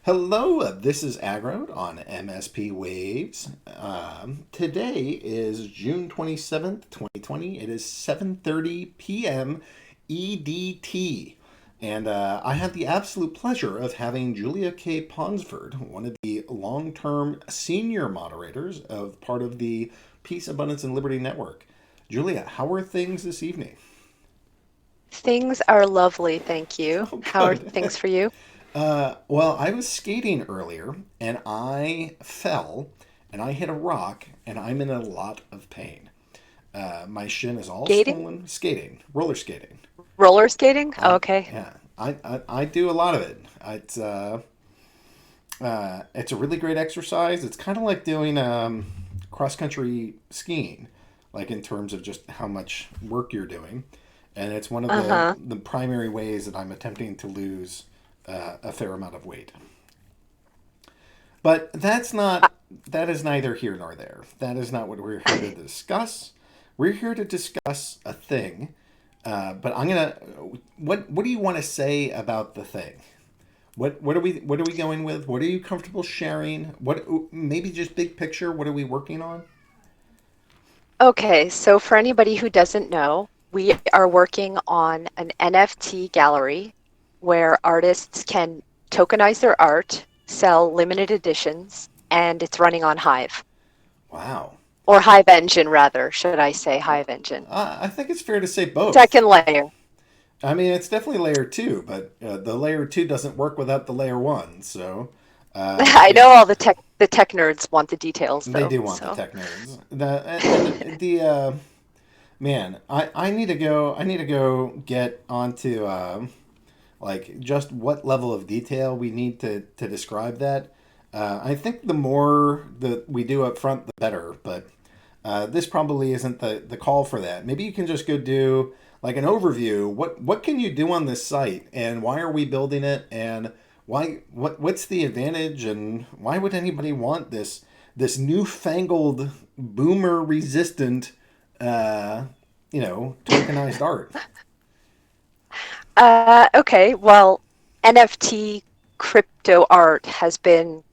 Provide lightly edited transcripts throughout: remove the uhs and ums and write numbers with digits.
Hello, this is aggroed on MSP Waves. Today is June 27th, 2020. It is 7:30 p.m. EDT. And I have the absolute pleasure of having Julia K. Ponsford, one of the long-term senior moderators of part of the Peace, Abundance, and Liberty Network. Julia, how are things this evening? Things are lovely, thank you. Oh, How are good. things for you? Well, I was skating earlier and I fell and I hit a rock and I'm in a lot of pain. My shin is all Skating? swollen. Skating, roller skating. Roller skating? I Okay. yeah, I do a lot of it. It's a really great exercise. It's kind of like doing cross country skiing, like in terms of just how much work you're doing, and it's one of Uh-huh. the primary ways that I'm attempting to lose a fair amount of weight. But that is neither here nor there. That is not what we're here to discuss. We're here to discuss a thing. But I'm gonna. What do you want to say about the thing? What are we going with? What are you comfortable sharing? What maybe just big picture? What are we working on? Okay, so for anybody who doesn't know, we are working on an NFT gallery where artists can tokenize their art, sell limited editions, and it's running on Hive. Wow. Or Hive Engine, rather, should I say Hive Engine? I think it's fair to say both. Second layer. I mean, it's definitely layer two, but the layer two doesn't work without the layer one. So, I know all the tech nerds want the details they though, do want the so. tech nerds. The man, I need to go. I need to go get onto like just what level of detail we need to describe that. I think the more that we do up front, the better. But this probably isn't the call for that. Maybe you can just go do like an overview. What can you do on this site, and why are we building it, and what's the advantage, and why would anybody want this newfangled boomer resistant uh, tokenized art? Okay, well, NFT crypto art has been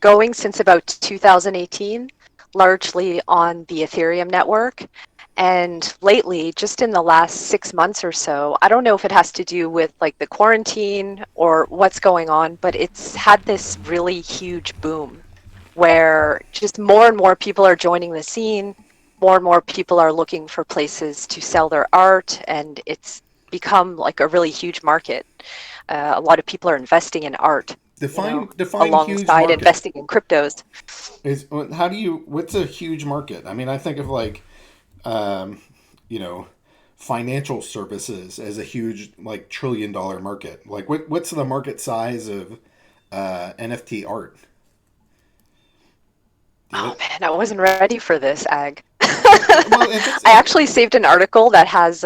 going since about 2018, largely on the Ethereum network. And lately, just in the last 6 months or so, I don't know if it has to do with like the quarantine or what's going on, but it's had this really huge boom where just more and more people are joining the scene, more and more people are looking for places to sell their art, and it's become like a really huge market. A lot of people are investing in art, Define huge alongside market. investing in cryptos. Is how do you what's a huge market? I mean, I think of like um, you know financial services as a huge like $1 trillion market. Like what's the market size of NFT art? Do you Oh have man, I wasn't ready for this, Ag. well, if it's I actually saved an article that has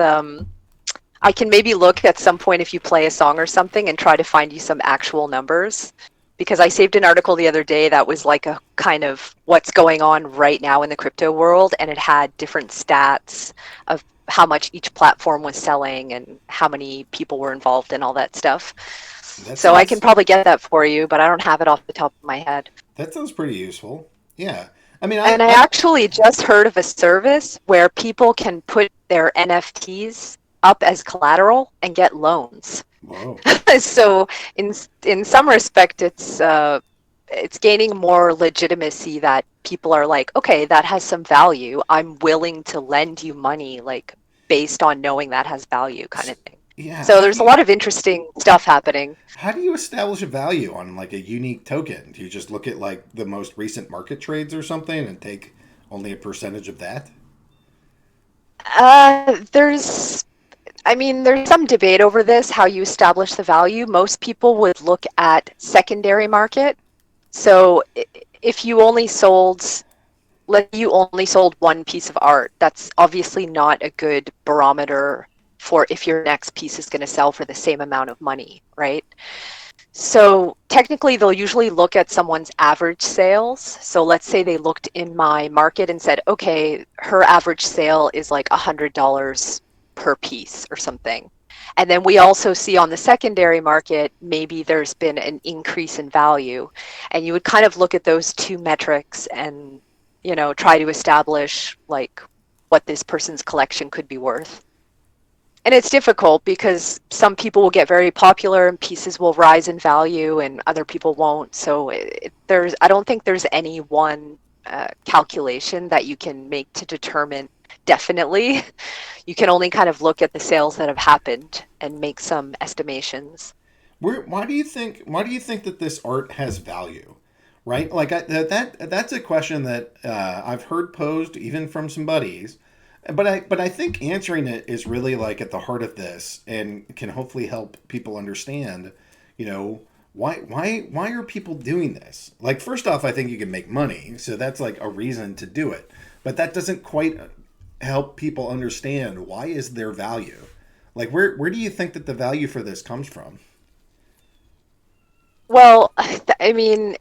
I can maybe look at some point if you play a song or something and try to find you some actual numbers. Because I saved an article the other day that was like a kind of what's going on right now in the crypto world, and it had different stats of how much each platform was selling and how many people were involved and all that stuff. that So I can sounds probably get that for you, but I don't have it off the top of my head. that sounds pretty useful. Yeah. I mean, And I I actually just heard of a service where people can put their NFTs up as collateral and get loans. whoa. So in in some respect, it's gaining more legitimacy that people are like, okay, that has some value. I'm willing to lend you money, like based on knowing that has value, kind of thing. Yeah, So there's a lot of interesting stuff happening. how do you establish a value on like a unique token? Do you just look at like the most recent market trades or something and take only a percentage of that? There's I mean, there's some debate over this, how you establish the value. Most people would look at secondary market. So if you only sold, let you only sold one piece of art, that's obviously not a good barometer for if your next piece is going to sell for the same amount of money, right? So technically, they'll usually look at someone's average sales. So let's say they looked in my market and said, okay, her average sale is like $100 per piece or something. And then we also see on the secondary market, maybe there's been an increase in value. And you would kind of look at those two metrics and, try to establish like what this person's collection could be worth. And it's difficult because some people will get very popular and pieces will rise in value and other people won't. So I don't think there's any one calculation that you can make to determine definitely. You can only kind of look at the sales that have happened and make some estimations. Why do you think that this art has value? Right? Like that's a question that I've heard posed even from some buddies, but I think answering it is really like at the heart of this and can hopefully help people understand, you know, why are people doing this? Like first off, I think you can make money, so that's like a reason to do it. But that doesn't quite help people understand why is there value. Like where do you think that the value for this comes from? Well, I mean,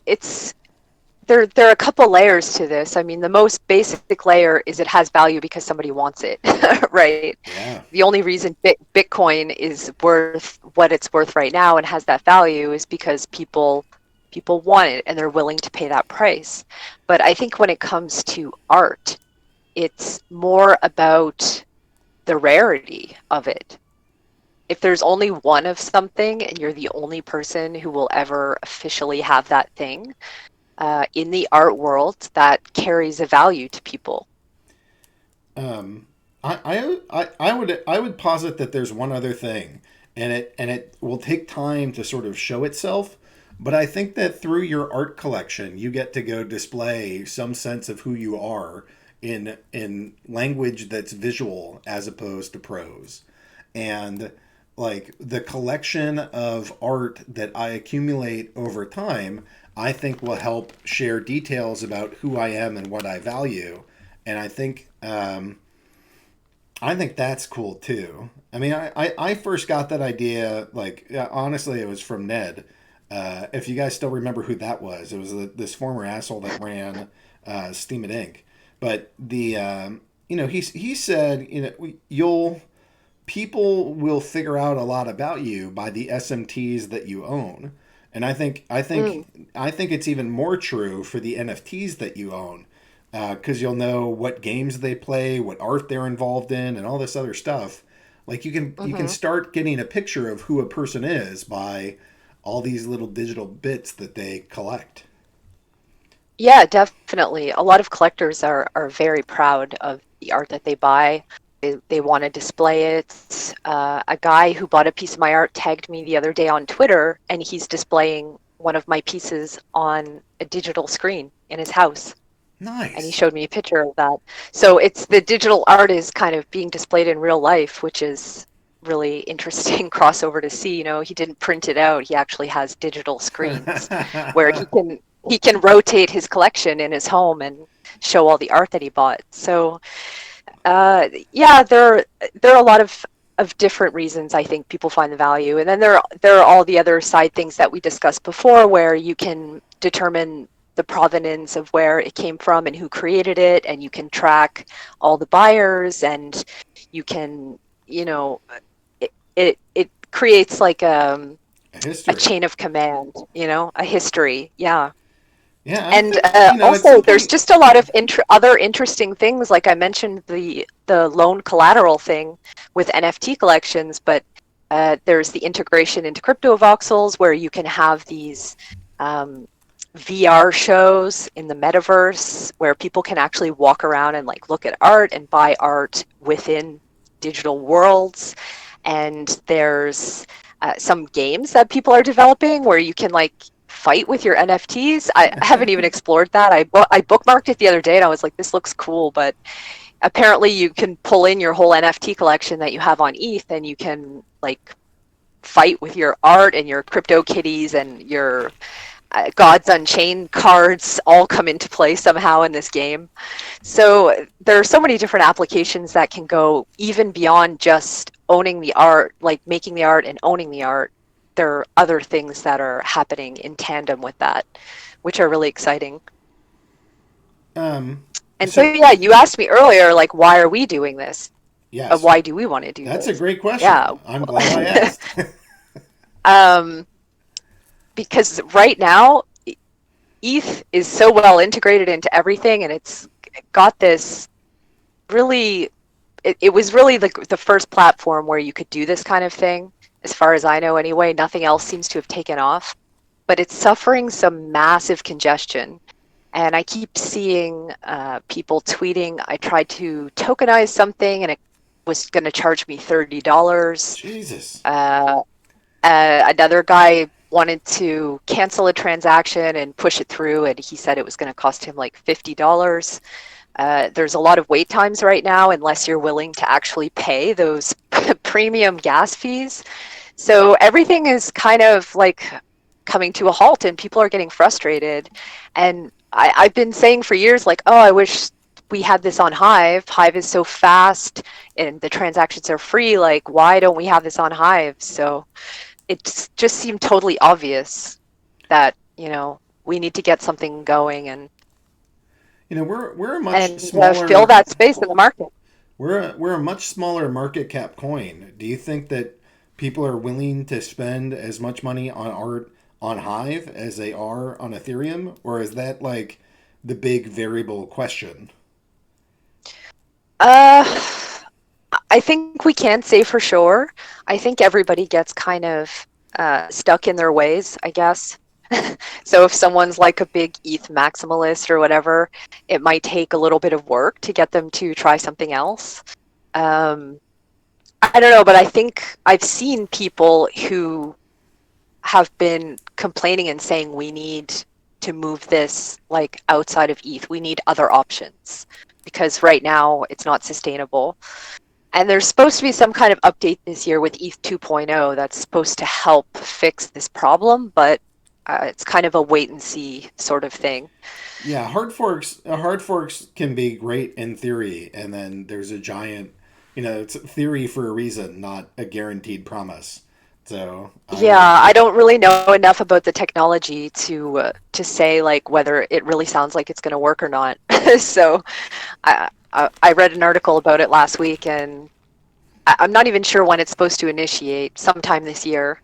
there are a couple layers to this. I mean, the most basic layer is it has value because somebody wants it, right? Yeah. The only reason Bitcoin is worth what it's worth right now and has that value is because people want it and they're willing to pay that price. But I think when it comes to art, it's more about the rarity of it. If there's only one of something and you're the only person who will ever officially have that thing, in the art world, that carries a value to people. Um, I would posit that there's one other thing, and it will take time to sort of show itself. But I think that through your art collection, you get to go display some sense of who you are in language that's visual as opposed to prose, and like the collection of art that I accumulate over time, I think will help share details about who I am and what I value. And I think that's cool too. I mean, I first got that idea, like, yeah, honestly, it was from Ned. If you guys still remember who that was, it was this former asshole that ran Steam It Inc. But he said, you'll people will figure out a lot about you by the SMTs that you own. And I think I Mm, think I think it's even more true for the NFTs that you own, because you'll know what games they play, what art they're involved in, and all this other stuff. Like you can hmm. start getting a picture of who a person is by all these little digital bits that they collect. Yeah, definitely. A lot of collectors are very proud of the art that they buy. They want to display it. A guy who bought a piece of my art tagged me the other day on Twitter, and he's displaying one of my pieces on a digital screen in his house. And he Nice. showed me a picture of that. So it's the digital art is kind of being displayed in real life, which is really interesting crossover to see. He didn't print it out. He actually has digital screens where he can rotate his collection in his home and show all the art that he bought. So yeah, there are a lot of different reasons I think people find the value, and then there are all the other side things that we discussed before, where you can determine the provenance of where it came from and who created it, and you can track all the buyers, and you can, you know, it creates like A a history. chain of command, a history. Yeah. Yeah, I And think at also, some there's point. just a lot of other interesting things. Like I mentioned, the loan collateral thing with NFT collections, but there's the integration into crypto voxels where you can have these um, VR shows in the metaverse where people can actually walk around and like look at art and buy art within digital worlds. And there's some games that people are developing where you can like fight with your NFTs. I haven't even explored that. I bookmarked it the other day and I was like, this looks cool, but apparently you can pull in your whole NFT collection that you have on ETH and you can like fight with your art and your crypto kitties and your Gods Unchained cards all come into play somehow in this game. So there are so many different applications that can go even beyond just owning the art, like making the art and owning the art. There are other things that are happening in tandem with that, which are really exciting. um, And so, so yeah, you asked me earlier, like, why are we doing this? Yes, why do we want to do that's a this? great Yeah. question. I'm glad I asked. um, because right now, ETH is so well integrated into everything, and it's got this really, it was really the first platform where you could do this kind of thing, as far as I know anyway. Nothing else seems to have taken off, but it's suffering some massive congestion. And I keep seeing people tweeting, I tried to tokenize something and it was going to charge me $30. Jesus. Uh, Another guy wanted to cancel a transaction and push it through, and he said it was going to cost him like $50. There's a lot of wait times right now, unless you're willing to actually pay those premium gas fees. So everything is kind of like coming to a halt, and people are getting frustrated. And I've been saying for years, like, oh, I wish we had this on Hive. Hive is so fast and the transactions are free. Like, why don't we have this on Hive? So it just seemed totally obvious that, we need to get something going We're a much and fill smaller that space in the market. we're a much smaller market cap coin. Do you think that people are willing to spend as much money on art on Hive as they are on Ethereum, or is that like the big variable question? Uh, I think we can't say for sure. I think everybody gets kind of stuck in their ways, I guess. So if someone's like a big ETH maximalist or whatever, it might take a little bit of work to get them to try something else. Um, I don't know, but I think I've seen people who have been complaining and saying we need to move this like outside of ETH. We need other options because right now it's not sustainable. And there's supposed to be some kind of update this year with ETH 2.0 that's supposed to help fix this problem, but it's kind of a wait and see sort of thing. Yeah, hard forks can be great in theory, and then there's a giant, it's theory for a reason, not a guaranteed promise. So I Yeah, would, I don't really know enough about the technology to say like whether it really sounds like it's going to work or not. So I read an article about it last week, and I'm not even sure when it's supposed to initiate, sometime this year.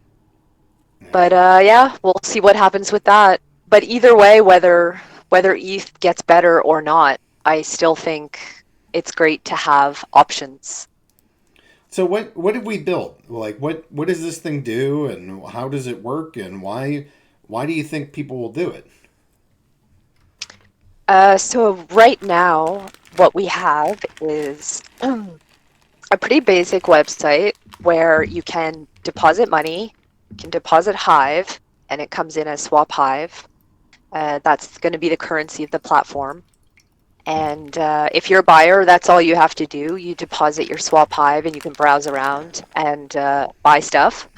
But yeah. yeah, we'll see what happens with that. But either way, whether ETH gets better or not, I still think it's great to have options. So what did we build? Like what does this thing do, and how does it work, and why do you think people will do it? So right now, what we have is a pretty basic website where you can deposit money, you can deposit Hive, and it comes in as Swap Hive. That's going to be the currency of the platform. And if you're a buyer, that's all you have to do. You deposit your Swap Hive and you can browse around and buy stuff.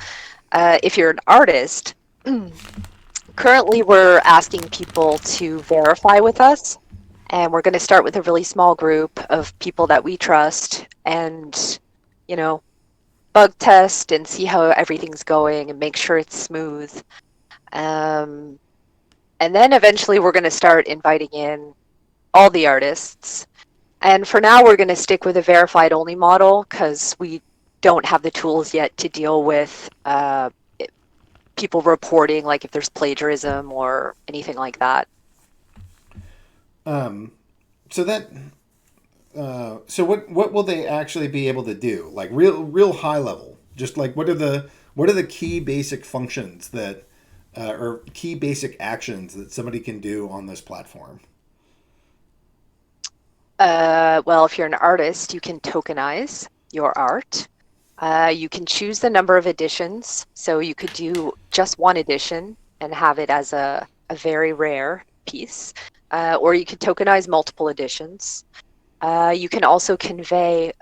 If you're an artist, currently we're asking people to verify with us. And we're going to start with a really small group of people that we trust and, you know, bug test and see how everything's going and make sure it's smooth. Um, and then eventually we're going to start inviting in all the artists. And for now, we're going to stick with a verified only model because we don't have the tools yet to deal with people reporting, like if there's plagiarism or anything like that. Um, so that so what will they actually be able to do? Like real high level. Just like what are the key basic functions that or key basic actions that somebody can do on this platform? Well, if you're an artist, you can tokenize your art. You can choose the number of editions. So you could do just one edition and have it as a very rare piece. Or you could tokenize multiple editions. You can also convey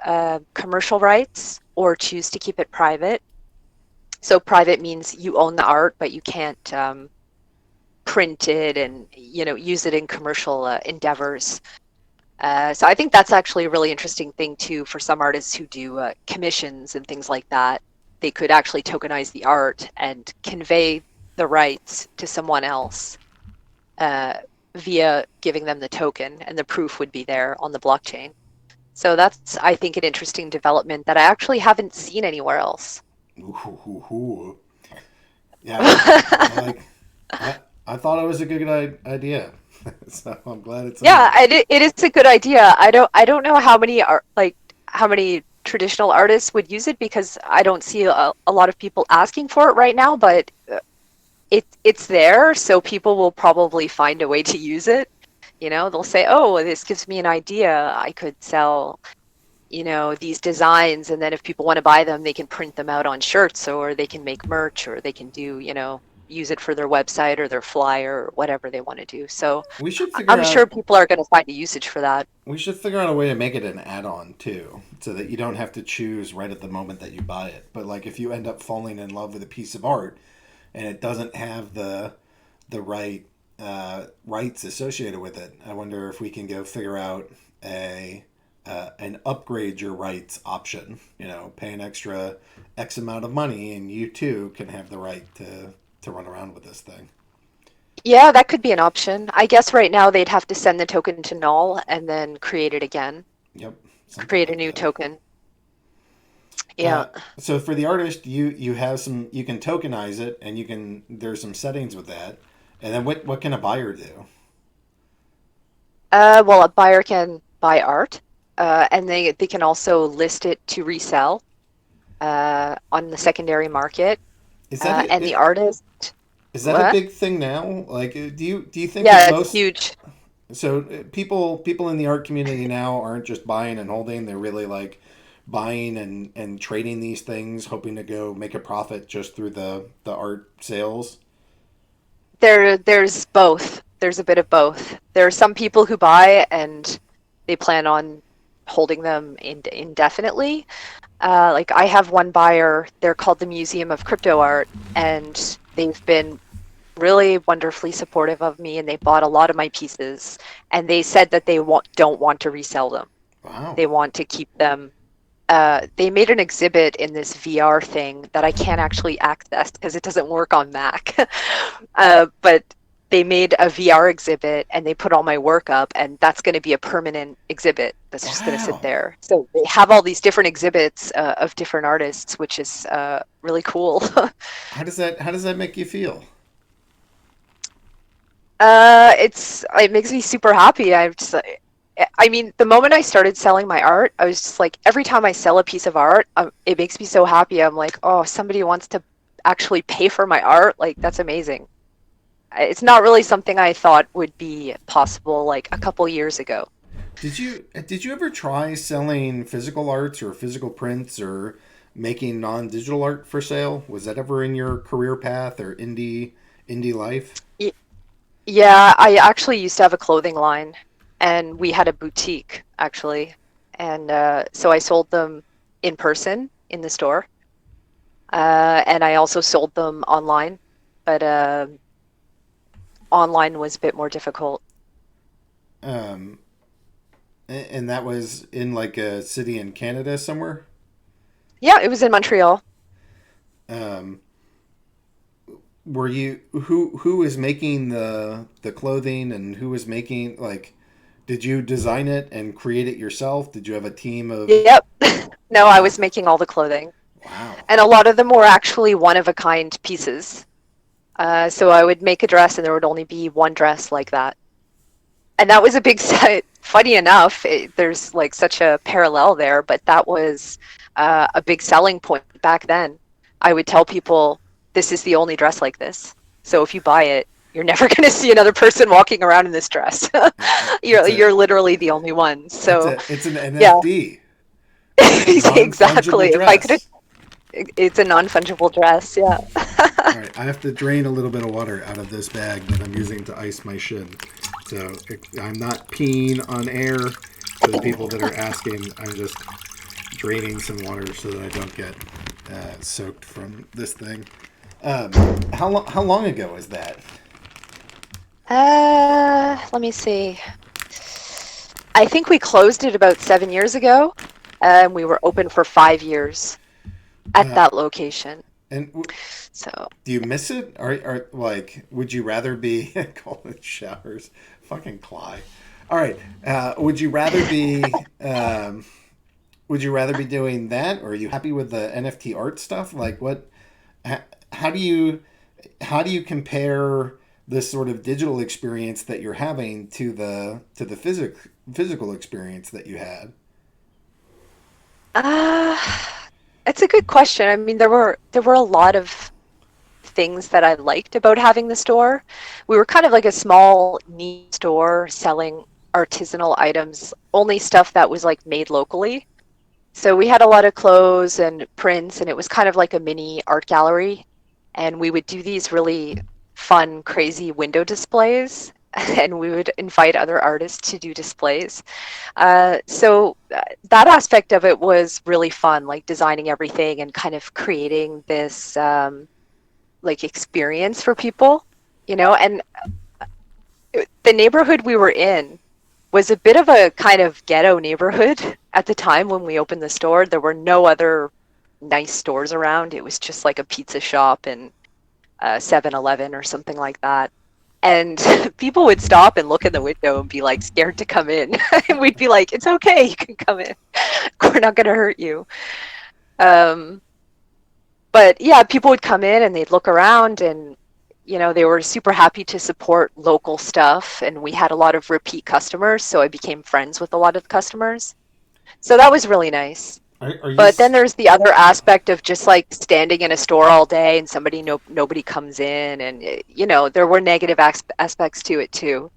commercial rights or choose to keep it private. So private means you own the art, but you can't print it and use it in commercial endeavors. So I think that's actually a really interesting thing too for some artists who do commissions and things like that. They could actually tokenize the art and convey the rights to someone else uh, via giving them the token, and the proof would be there on the blockchain. So that's, I think, an interesting development that I actually haven't seen anywhere else. Ooh, ooh, ooh. Yeah, I like. I I thought it was a good idea, so I'm glad it's in Yeah, there. it is a good idea. I don't know how many are like how many traditional artists would use it because I don't see a lot of people asking for it right now, but it's there, so people will probably find a way to use it. They'll say, "Oh, this gives me an idea. I could sell, these designs, and then if people want to buy them, they can print them out on shirts, or they can make merch, or they can do, use it for their website or their flyer or whatever they want to do." So We should figure I'm sure out people are going to find a usage for that. we should figure out a way to make it an add-on too, so that you don't have to choose right at the moment that you buy it. But like if you end up falling in love with a piece of art and it doesn't have the right rights associated with it, I wonder if we can go figure out a an upgrade your rights option. Pay an extra X amount of money, and you too can have the right to run around with this thing. Yeah, that could be an option. I guess right now they'd have to send the token to null and then create it again, Yep, something create a like new that. token. Yeah. Uh, so for the artist, you have some you can tokenize it, and you can there's some settings with that. And then what can a buyer do? Well, a buyer can buy art, and they can also list it to resell on the secondary market. Is that And the it? artist, Is that a what? big thing now? Like, do you think that Yeah, it's most huge. people in the art community now aren't just buying and holding; they're really like buying and trading these things, hoping to go make a profit just through the art sales. There's both. There's a bit of both. There are some people who buy and they plan on holding them indefinitely. Like I have one buyer, they're called the Museum of Crypto Art, and they've been really wonderfully supportive of me and they bought a lot of my pieces and they said that they don't want to resell them. Wow, They want to keep them. They made an exhibit in this VR thing that I can't actually access because it doesn't work on Mac. But they made a VR exhibit and they put all my work up, and that's going to be a permanent exhibit that's just going to sit wow. there. So they have all these different exhibits of different artists, which is really cool. How does that make you feel? It makes me super happy. I mean, the moment I started selling my art, I was just like, every time I sell a piece of art, it makes me so happy. I'm like, oh, somebody wants to actually pay for my art. Like, that's amazing. It's not really something I thought would be possible like a couple years ago. Did you ever try selling physical arts or physical prints or making non-digital art for sale? Was that ever in your career path or indie life? Y- Yeah, I actually used to have a clothing line, and we had a boutique actually, and so I sold them in person in the store, and I also sold them online, but online was a bit more difficult. Um, and that was in like a city in Canada somewhere. Yeah, it was in Montreal. Um, were you who was making the clothing and who was making like? Did you design it and create it yourself? Did you have a team of? Yep. No, I Wow, was making all the clothing, wow. and a lot of them were actually one of a kind pieces. So I would make a dress, and there would only be one dress like that. And that was a big set. Funny enough, there's like such a parallel there, but that was a big selling point back then. I would tell people, this is the only dress like this. So if you buy it, you're never going to see another person walking around in this dress. It's a You're literally the only one. it's So a it's an yeah, NFT, non exactly. fungible If I could, dress. it's a non-fungible dress. Yeah. All right, I have to drain a little bit of water out of this bag that I'm using to ice my shin. So I'm not peeing on air for the people that are asking. I'm just draining some water so that I don't get soaked from this thing. How long ago was that? Let me see. I think we closed it about 7 years ago, and we were open for 5 years at Uh, that location. and So, do you miss it? Or like, would you rather be cold showers? Fucking Cly. All right. Would you rather be would you rather be doing that, or are you happy with the NFT art stuff? Like, what? h- How do you compare this sort of digital experience that you're having to the physical experience that you had? Uh, it's a good question. I mean, there were a lot of things that I liked about having the store. We were kind of like a small niche store selling artisanal items, only stuff that was like made locally. So we had a lot of clothes and prints, and it was kind of like a mini art gallery. And we would do these really fun, crazy window displays, and we would invite other artists to do displays. So that aspect of it was really fun, like designing everything and kind of creating this like experience for people, and the neighborhood we were in was a bit of a kind of ghetto neighborhood at the time when we opened the store. There were no other nice stores around. It was just like a pizza shop and 7-Eleven or something like that. And people would stop and look in the window and be like scared to come in. And we'd be like, it's okay, you can come in. We're not going to hurt you. Um, but yeah, people would come in and they'd look around and they were super happy to support local stuff, and we had a lot of repeat customers, so I became friends with a lot of the customers. So that was really nice. Are you But then there's the other aspect of just like standing in a store all day and nobody comes in, and there were negative aspects to it too.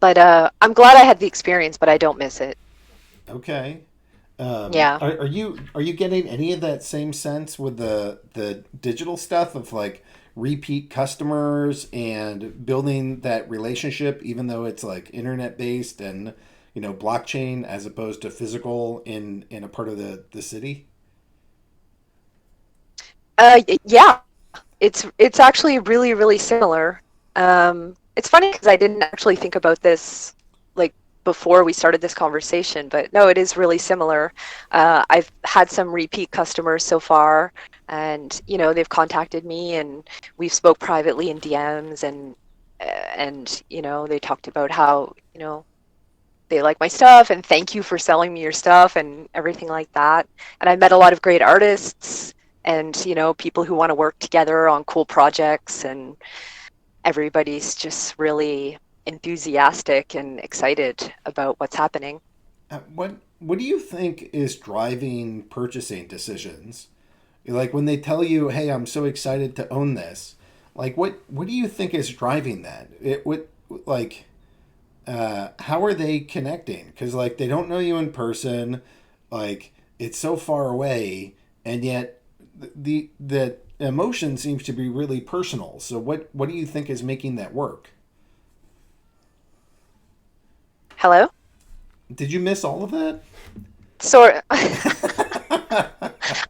But I'm glad I had the experience, but I don't miss it. okay? Yeah. Are you getting any of that same sense with the digital stuff of like repeat customers and building that relationship, even though it's like internet based and blockchain as opposed to physical in a part of the city? Yeah, it's actually really, really similar. It's funny because I didn't actually think about this like before we started this conversation, but no, it is really similar. I've had some repeat customers so far, and they've contacted me, and we've spoke privately in DMs, and they talked about how they like my stuff and thank you for selling me your stuff and everything like that. And I met a lot of great artists and people who want to work together on cool projects, and everybody's just really enthusiastic and excited about what's happening. What do you think is driving purchasing decisions? Like when they tell you, "Hey, I'm so excited to own this." Like what do you think is driving that? It what like how are they connecting? Because like they don't know you in person, like it's so far away, and yet the emotion seems to be really personal. So what do you think is making that work? Hello? Did you miss all of that? So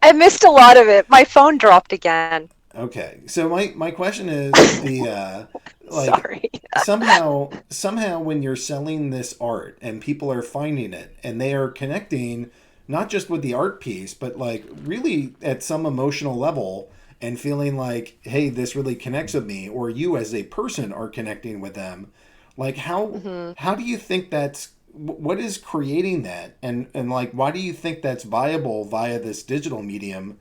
I missed a lot of it. My phone dropped again. Okay, so my question is the like Sorry. somehow when you're selling this art and people are finding it and they are connecting not just with the art piece but like really at some emotional level and feeling like, hey, this really connects with me, or you as a person are connecting with them, like Hmm. how do you think that's what is creating that, and like why do you think that's viable via this digital medium?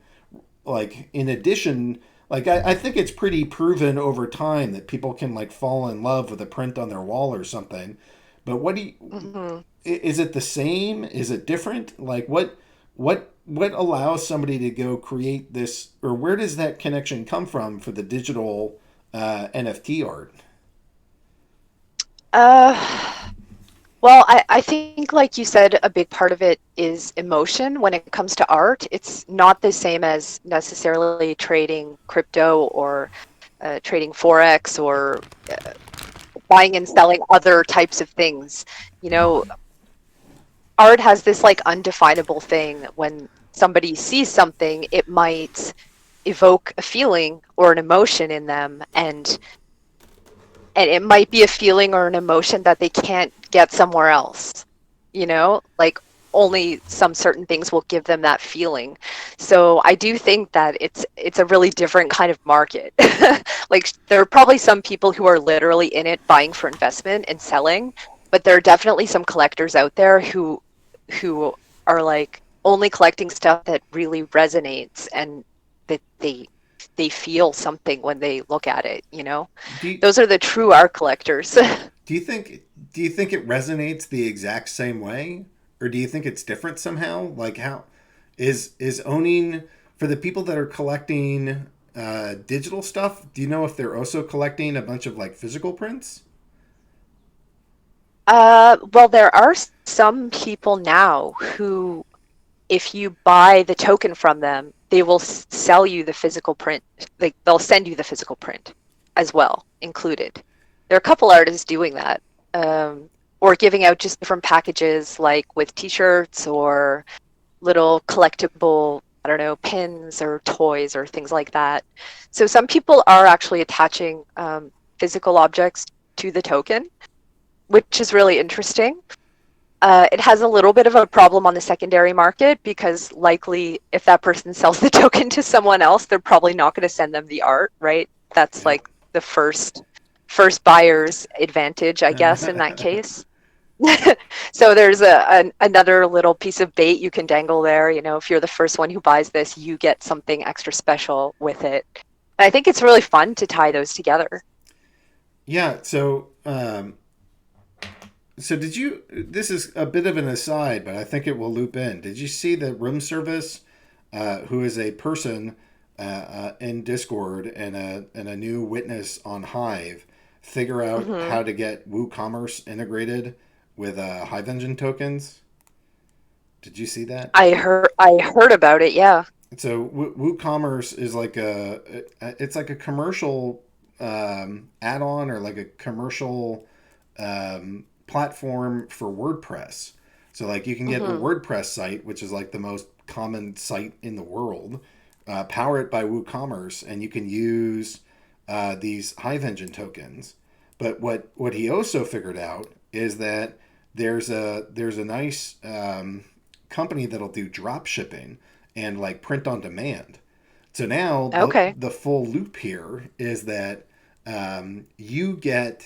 Like in addition, like I think it's pretty proven over time that people can like fall in love with a print on their wall or something. But what do you, Hmm. is it the same, is it different? Like what allows somebody to go create this, or where does that connection come from for the digital NFT art? Uh, Well, I think, like you said, a big part of it is emotion. When it comes to art, it's not the same as necessarily trading crypto or trading Forex or buying and selling other types of things. You know, art has this like undefinable thing. When somebody sees something, it might evoke a feeling or an emotion in them, and it might be a feeling or an emotion that they can't get somewhere else. Like only some certain things will give them that feeling. So I do think that it's a really different kind of market. Like there are probably some people who are literally in it buying for investment and selling, but there are definitely some collectors out there who are like only collecting stuff that really resonates and that they feel something when they look at it, you know? Do you, Those are the true art collectors. do you think it resonates the exact same way, or do you think it's different somehow? Like how is owning for the people that are collecting digital stuff? Do you know if they're also collecting a bunch of like physical prints? Well, there are some people now who, if you buy the token from them, they will sell you the physical print. Like they'll send you the physical print as well, included. There are a couple artists doing that, or giving out just different packages, like with T-shirts or little collectible, I don't know, pins or toys or things like that. So some people are actually attaching physical objects to the token, which is really interesting. It has a little bit of a problem on the secondary market because likely if that person sells the token to someone else, they're probably not going to send them the art, right? That's Yep. like the first buyer's advantage, I guess, in that case. So there's another little piece of bait you can dangle there. You know, if you're the first one who buys this, you get something extra special with it. And I think it's really fun to tie those together. Yeah. So did you? This is a bit of an aside, but I think it will loop in. Did you see the room service, who is a person in Discord and a new witness on Hive, figure out Hmm. how to get WooCommerce integrated with Hive Engine tokens? Did you see that? I heard about it. Yeah. So WooCommerce is like it's like a commercial add-on or like a commercial platform for WordPress. So like you can get a Hmm. WordPress site, which is like the most common site in the world, power it by WooCommerce, and you can use these Hive Engine tokens. But what he also figured out is that there's a nice company that'll do drop shipping and like print on demand. So now Okay. the full loop here is that you get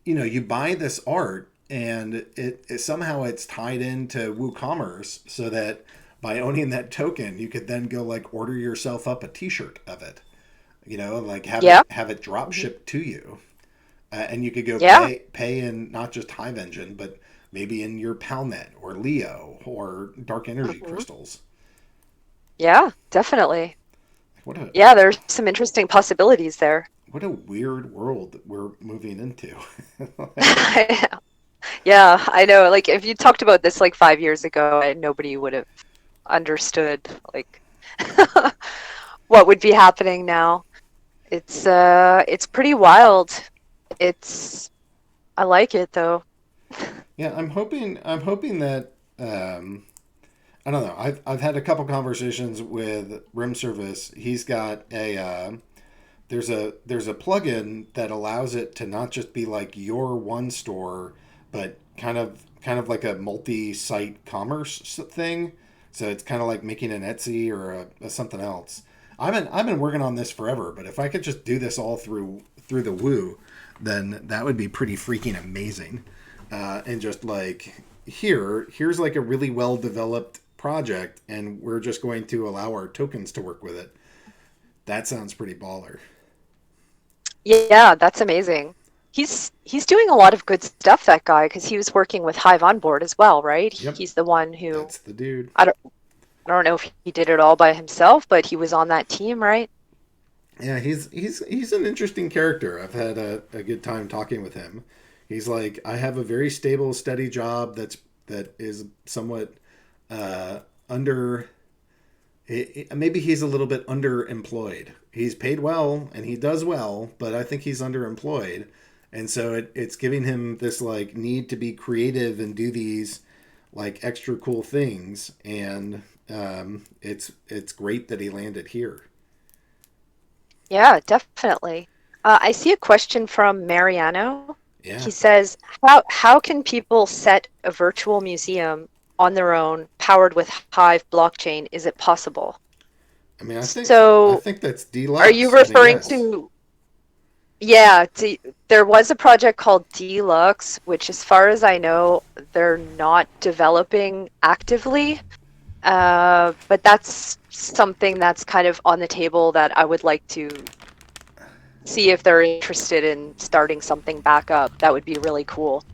you buy this art and it somehow it's tied into WooCommerce so that by owning that token you could then go like order yourself up a T-shirt of it, like Yeah. have it drop Hmm. shipped to you, and you could go Yeah. pay in not just Hive Engine but maybe in your Palnet or Leo or Dark Energy Hmm. crystals. Yeah, definitely. What a Yeah, there's some interesting possibilities there. what a weird world that we're moving into. Yeah, I know. Like, if you talked about this like 5 years ago, nobody would have understood like what would be happening now. It's pretty wild. It's I like it though. Yeah, I'm hoping that I don't know. I've had a couple conversations with Room Service. He's got there's a plugin that allows it to not just be like your one store, but kind of like a multi-site commerce thing. So it's kind of like making an Etsy or a something else. I've been working on this forever, but if I could just do this all through the Woo, then that would be pretty freaking amazing. And just like here's like a really well developed project, and we're just going to allow our tokens to work with it. That sounds pretty baller. Yeah, that's amazing. He's doing a lot of good stuff, that guy, because he was working with Hive on board as well, right? Yep, He's the one who that's the dude. I don't I don't know if he did it all by himself, but he was on that team, right? Yeah, he's an interesting character. I've had a good time talking with him. He's like, I have a very stable, steady job that is somewhat uh, under. Maybe he's a little bit underemployed. He's paid well and he does well, but I think he's underemployed, and so it's giving him this like need to be creative and do these like extra cool things, and it's great that he landed here. Yeah, definitely. I see a question from Mariano. Yeah. He says, how can people set a virtual museum on their own, powered with Hive blockchain? Is it possible? I mean, I So, think that's are you deluxe, but referring yes. to, yeah, there was a project called Deluxe, which, as far as I know, they're not developing actively. But that's something that's kind of on the table that I would like to see if they're interested in starting something back up. That would be really cool.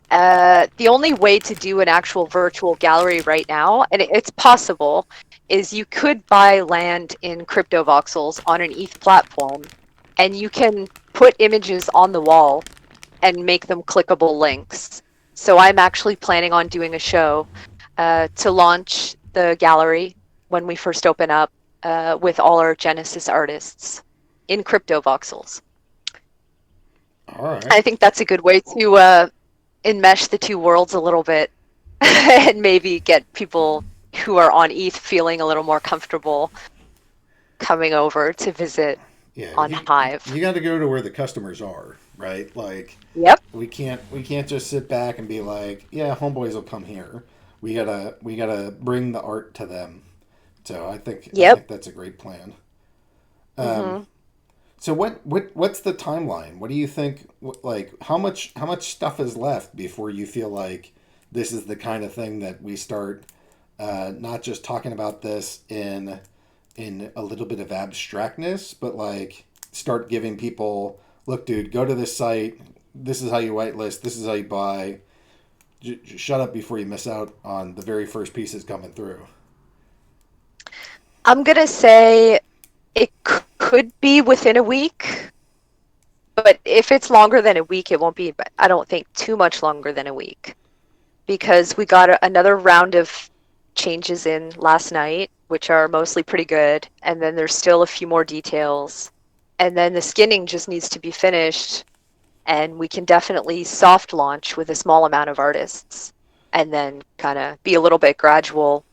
The only way to do an actual virtual gallery right now, and it's possible, is you could buy land in crypto voxels on an ETH platform, and you can put images on the wall and make them clickable links. So I'm actually planning on doing a show to launch the gallery when we first open up with all our Genesis artists in crypto voxels. All right. I think that's a good way to enmesh the two worlds a little bit and maybe get people who are on ETH feeling a little more comfortable coming over to visit Yeah, on Hive. you got to go to where the customers are, right? Like Yep, we can't just sit back and be like, yeah, homeboys will come here. We gotta bring the art to them. So I yep. think that's a great plan. Hmm. So what's the timeline? What do you think? Like how much stuff is left before you feel like this is the kind of thing that we start not just talking about this in a little bit of abstractness, but like start giving people, look, dude, go to this site. This is how you whitelist. This is how you buy. Shut up before you miss out on the very first pieces coming through. I'm gonna say it could be within a week, but if it's longer than a week, it won't be, I don't think, too much longer than a week because we got another round of changes in last night, which are mostly pretty good. And then there's still a few more details. And then the skinning just needs to be finished. And we can definitely soft launch with a small amount of artists and then kind of be a little bit gradual,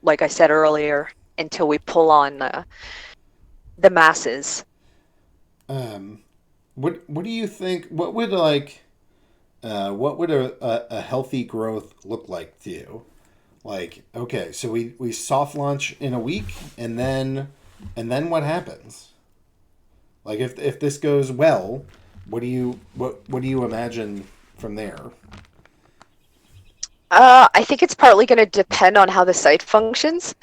like I said earlier, until we pull on the masses. Um, what do you think? What would a healthy growth look like to you? Like, okay, so we soft launch in a week, and then what happens? Like, if this goes well, what do you imagine from there? I think it's partly going to depend on how the site functions.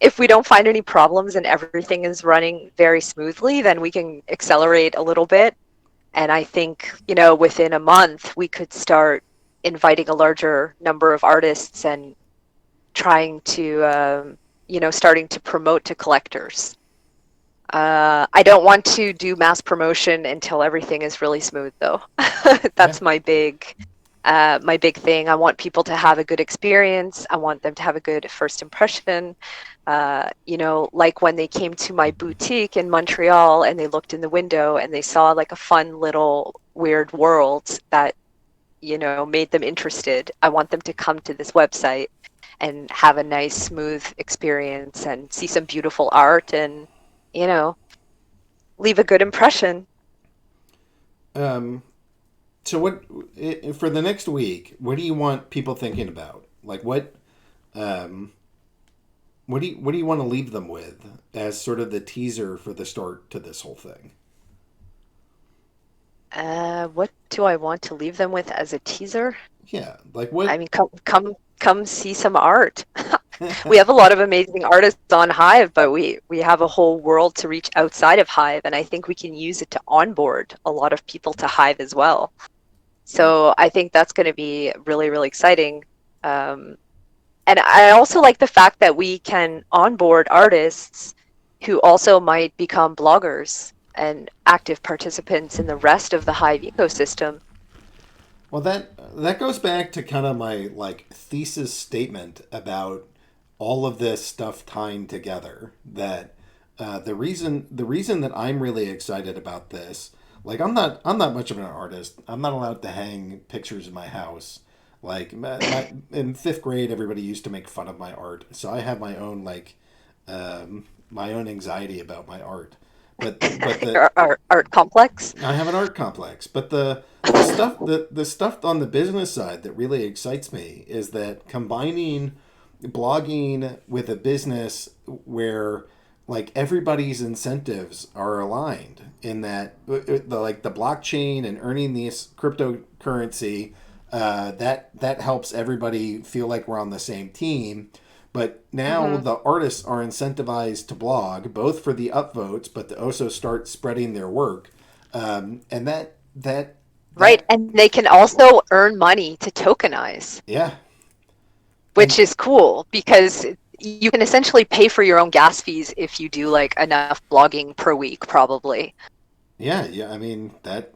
If we don't find any problems and everything is running very smoothly, then we can accelerate a little bit. And I think, within a month, we could start inviting a larger number of artists and trying to, starting to promote to collectors. I don't want to do mass promotion until everything is really smooth, though. Yeah. That's my big thing. I want people to have a good experience. I want them to have a good first impression. Like when they came to my boutique in Montreal and they looked in the window and they saw like a fun little weird world that, made them interested. I want them to come to this website and have a nice, smooth experience and see some beautiful art and, you know, leave a good impression. Um, so for the next week? What do you want people thinking about? Like um, what do you want to leave them with as sort of the teaser for the start to this whole thing? What do I want to leave them with as a teaser? Yeah, like I what? mean, come see some art. We have a lot of amazing artists on Hive, but we have a whole world to reach outside of Hive, and I think we can use it to onboard a lot of people to Hive as well. So I think that's going to be really, really exciting. Um, and I also like the fact that we can onboard artists who also might become bloggers and active participants in the rest of the Hive ecosystem. Well, that goes back to kind of my like thesis statement about all of this stuff tying together. That the reason that I'm really excited about this, like I'm not much of an artist. I'm not allowed to hang pictures in my house. Like in fifth grade, everybody used to make fun of my art, so I have my own my own anxiety about my art. but the Your art complex. I have an art complex, but the stuff on the business side that really excites me is that combining blogging with a business where like everybody's incentives are aligned in that the blockchain and earning this cryptocurrency, that helps everybody feel like we're on the same team. But now Hmm. the artists are incentivized to blog, both for the upvotes, but to also start spreading their work. And Right. that, And they can also earn money to tokenize, yeah, and which is cool because you can essentially pay for your own gas fees if you do like enough blogging per week, probably. yeah, yeah. I mean that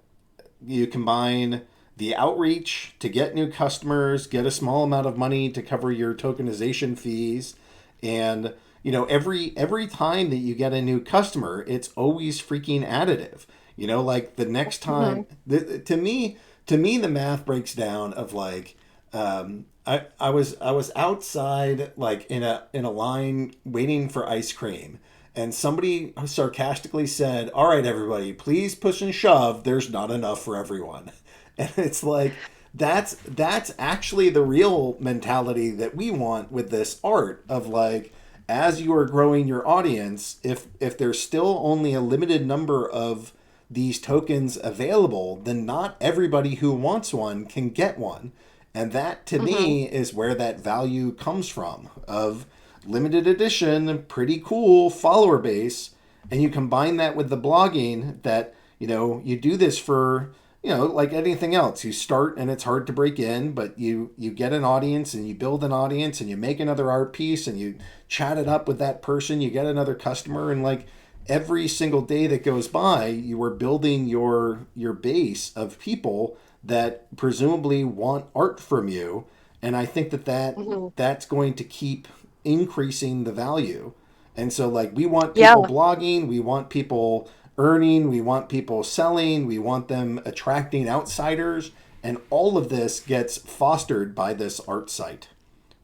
you combine the outreach to get new customers, get a small amount of money to cover your tokenization fees, and every time that you get a new customer, it's always freaking additive. Like the next Hmm. time, to me, the math breaks down of like, I was outside like in a line waiting for ice cream, and somebody sarcastically said, "All right, everybody, please push and shove. There's not enough for everyone." And it's like that's actually the real mentality that we want with this art of like, as you are growing your audience, if there's still only a limited number of these tokens available, then not everybody who wants one can get one. And that to Hmm. me is where that value comes from of limited edition, pretty cool follower base. And you combine that with the blogging that, you do this for, like anything else. You start and it's hard to break in, but you get an audience and you build an audience and you make another art piece and you chat it up with that person, you get another customer, and like every single day that goes by, you are building your base of people that presumably want art from you. And I think Hmm. that's going to keep increasing the value. And so like we want people Yeah. blogging, we want people earning, we want people selling, we want them attracting outsiders, and all of this gets fostered by this art site,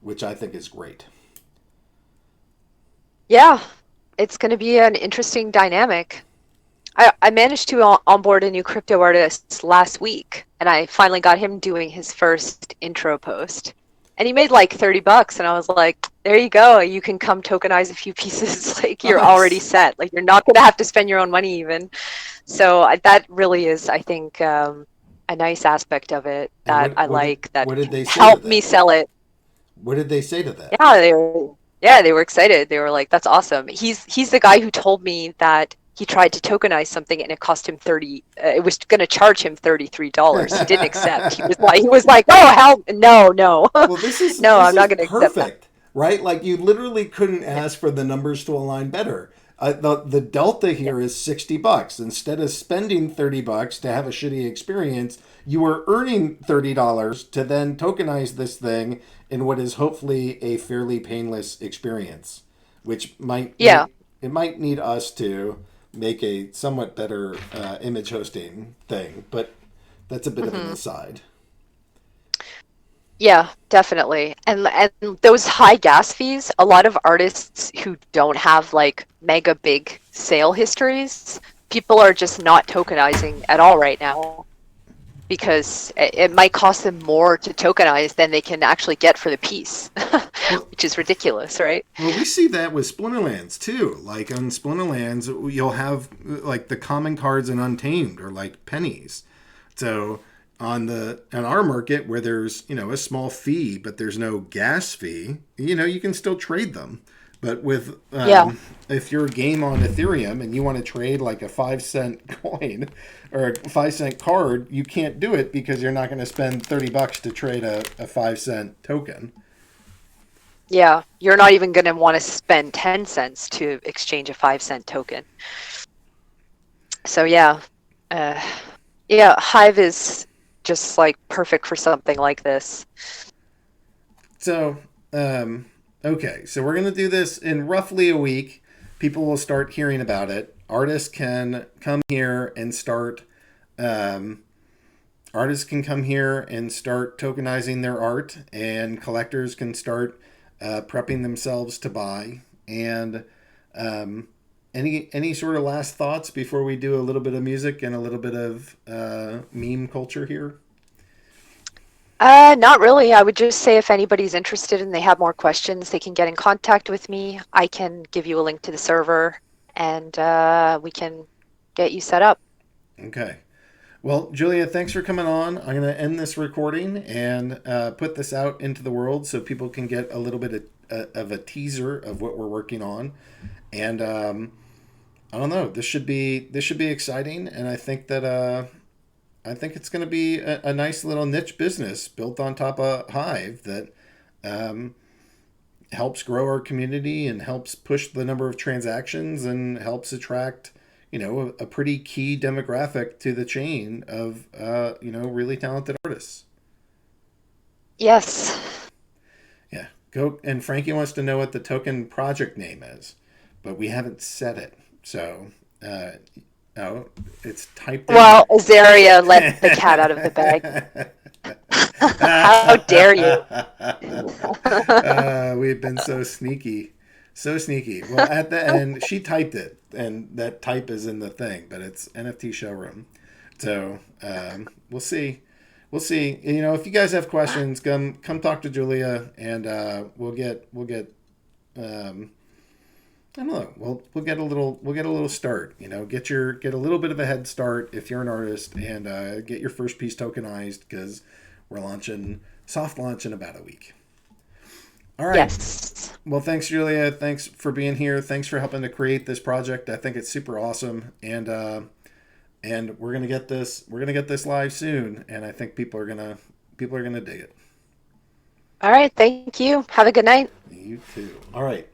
which I think is great. Yeah. It's going to be an interesting dynamic. I managed to onboard a new crypto artist last week, and I finally got him doing his first intro post. And he made like $30, and I was like, there you go. You can come tokenize a few pieces. Like you're already Nice. set. Like you're not going to have to spend your own money even. So that really is, I think, a nice aspect of it And that what I what did like that what did can they say to help me that? sell it. What did they say to that? Yeah, they were excited. They were like, "That's awesome." He's the guy who told me that he tried to tokenize something and it cost him 30. It was going to charge him $33. He didn't accept. He was like, "Oh hell, no, no, Well, this is no, this I'm is not going to accept that." perfect, right? Like you literally couldn't ask for the numbers to align better. The delta Yeah, here is $60. Instead of spending $30 to have a shitty experience, you are earning $30 to then tokenize this thing in what is hopefully a fairly painless experience, which might yeah. need it might need us to make a somewhat better image hosting thing, but that's a bit of an Hmm. aside. Yeah, definitely. And those high gas fees, a lot of artists who don't have like mega big sale histories, people are just not tokenizing at all right now because it might cost them more to tokenize than they can actually get for the piece, Well, which is ridiculous, right? Well, we see that with Splinterlands too. Like on Splinterlands, you'll have like the common cards in Untamed or like pennies. So on our market where there's a small fee but there's no gas fee, you can still trade them. But with Yeah. if you're a game on Ethereum and you want to trade like a 5 cent coin or a 5 cent card, you can't do it because you're not going to spend $30 to trade a 5 cent token. Yeah. You're not even going to want to spend 10 cents to exchange a 5-cent token. So yeah. Uh, yeah, Hive is just like perfect for something like this. So, okay, so we're going to do this in roughly a week. People will start hearing about it. Artists can come here and start. Um, Artists can come here and start tokenizing their art, and collectors can start prepping themselves to buy. And um, any sort of last thoughts before we do a little bit of music and a little bit of meme culture here? Not really. I would just say if anybody's interested and they have more questions, they can get in contact with me. I can give you a link to the server and we can get you set up. Okay. Well, Julia, thanks for coming on. I'm going to end this recording and put this out into the world so people can get a little bit of a teaser of what we're working on. And I don't know. This should be exciting, and I think it's going to be a nice little niche business built on top of Hive that um, helps grow our community and helps push the number of transactions and helps attract a pretty key demographic to the chain of really talented artists. Yes. Yeah, go and Frankie wants to know what the token project name is, but we haven't said it. So, uh, oh, it's typed in. Well, Azaria let the cat out of the bag. How dare you? We've been so sneaky. So sneaky. Well, at the end, she typed it, and that type is in the thing, but it's NFT Showroom. So we'll see. We'll see. If you guys have questions, come talk to Julia, and we'll get um, I don't know. We'll get a little start. Get a little bit of a head start if you're an artist, and get your first piece tokenized because we're launching soft launch in about a week. All right. Yes. Well, thanks, Julia. Thanks for being here. Thanks for helping to create this project. I think it's super awesome, and we're gonna get this. We're gonna get this live soon, and I think people are gonna dig it. All right. Thank you. Have a good night. You too. All right.